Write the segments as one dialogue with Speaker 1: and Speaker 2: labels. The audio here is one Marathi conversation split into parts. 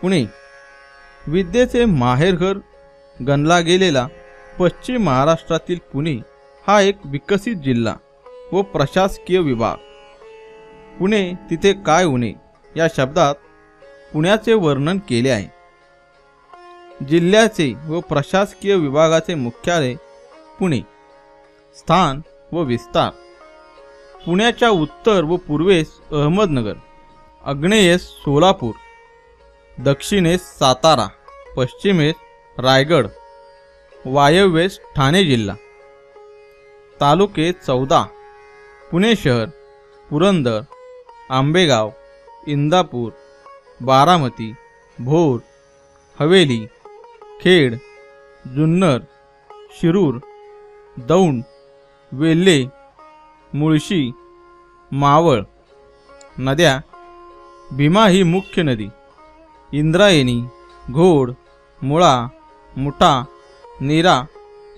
Speaker 1: पुणे विद्येचे माहेरघर गणला गेलेला पश्चिम महाराष्ट्रातील पुणे हा एक विकसित जिल्हा व प्रशासकीय विभाग। पुणे तिथे काय उणे या शब्दात पुण्याचे वर्णन केले आहे। जिल्ह्याचे व प्रशासकीय विभागाचे मुख्यालय पुणे। स्थान व विस्तार पुण्याच्या उत्तर व पूर्वेस अहमदनगर, आग्नेयेस सोलापूर, दक्षिणेस सातारा, पश्चिमेस रायगड, वायव्येस ठाणे जिल्हा। तालुके 14 पुणे शहर, पुरंदर, आंबेगाव, इंदापूर, बारामती, भोर, हवेली, खेड, जुन्नर, शिरूर, दौंड, वेल्हे, मुळशी, मावळ। नद्या भीमा ही मुख्य नदी, इंद्रायणी, घोड, मुळा, मुठा, नीरा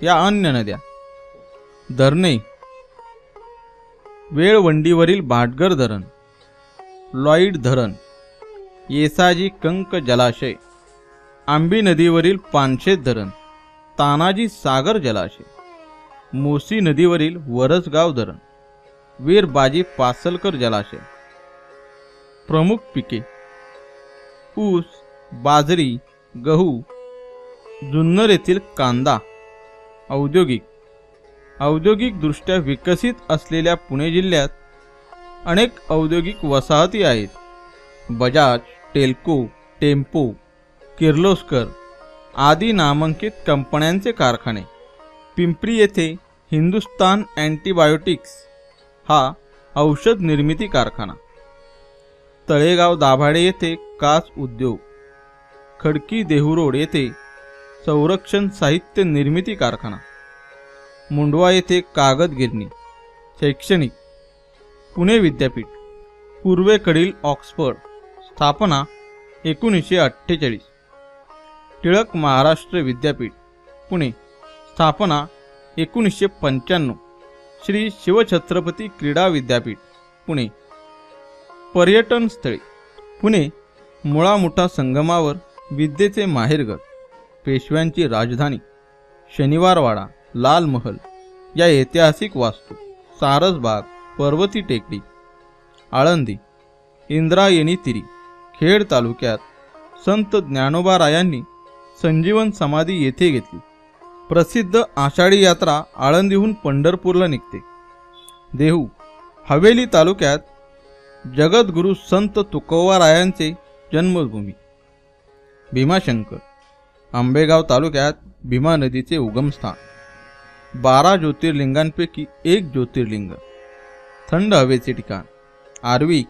Speaker 1: या अन्य नद्या। धरणे वेळवंडीवरील भाटघर धरण, लॉईड धरण, येसाजी कंक जलाशय, आंबी नदीवरील पानशेत धरण, तानाजी सागर जलाशय, मोसी नदीवरील वरसगाव धरण, वीर बाजी पासलकर जलाशय। प्रमुख पिके ऊस, बाजरी, गहू। जुन्नर येथील कांदा। औद्योगिक दृष्ट्या विकसित असलेल्या पुणे जिल्ह्यात अनेक औद्योगिक वसाहती आहेत। बजाज, टेल्को, टेम्पो, किर्लोस्कर आदी नामांकित कंपन्यांचे कारखाने। पिंपरी येथे हिंदुस्तान अँटीबायोटिक्स हा औषध निर्मिती कारखाना। तळेगाव दाभाडे येथे काच उद्योग। खडकी देहुरोड येथे संरक्षण साहित्य निर्मिती कारखाना। मुंडवा येथे कागद गिरणी। शैक्षणिक पुणे विद्यापीठ, पूर्वेकडील ऑक्सफर्ड। स्थापना 1948। टिळक महाराष्ट्र विद्यापीठ, पुणे। स्थापना 1995। श्री शिवछत्रपती क्रीडा विद्यापीठ, पुणे। पर्यटन स्थळे पुणे मुळा मुठा संगमावर विद्येचे माहेरघर, पेशव्यांची राजधानी, शनिवारवाडा, लाल महल या ऐतिहासिक वास्तू, सारसबाग, पर्वती टेकडी। आळंदी इंद्रायणी तिरी। खेड तालुक्यात संत ज्ञानोबारायांनी संजीवन समाधी येथे घेतली। प्रसिद्ध आषाढी यात्रा आळंदीहून पंढरपूरला निघते। देहू हवेली तालुक्यात जगद्गुरु संत तुकोबारायांचे जन्मभूमी। भीमाशंकर आंबेगाव तालुक्यात भीमा नदीचे उगमस्थान। 12 ज्योतिर्लिंगांपैकी एक ज्योतिर्लिंग। थंड हवेचे ठिकाण आर्वी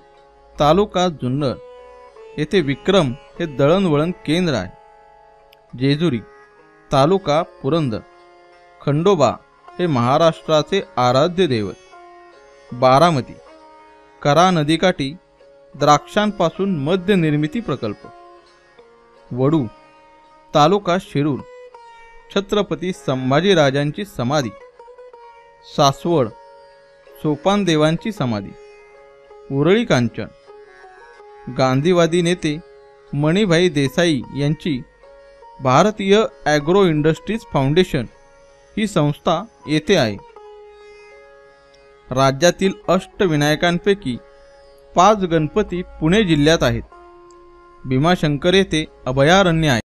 Speaker 1: तालुका जुन्नर येथे विक्रम हे दळणवळण केंद्र आहे। जेजुरी तालुका पुरंदर। खंडोबा हे महाराष्ट्राचे आराध्य दैवत। बारामती करा नदीकाठी द्राक्षांपासून मद्य निर्मिती प्रकल्प। वडू तालुका शिरूर छत्रपती संभाजीराजांची समाधी। सासवड सोपानदेवांची समाधी। उरळी कांचन गांधीवादी नेते मणिभाई देसाई यांची भारतीय ॲग्रो इंडस्ट्रीज फाउंडेशन ही संस्था येथे आहे। राज्यातील अष्टविनायकांपैकी 5 गणपती पुणे जिल्ह्यात आहेत। भीमाशंकर येथे अभयारण्य आहे।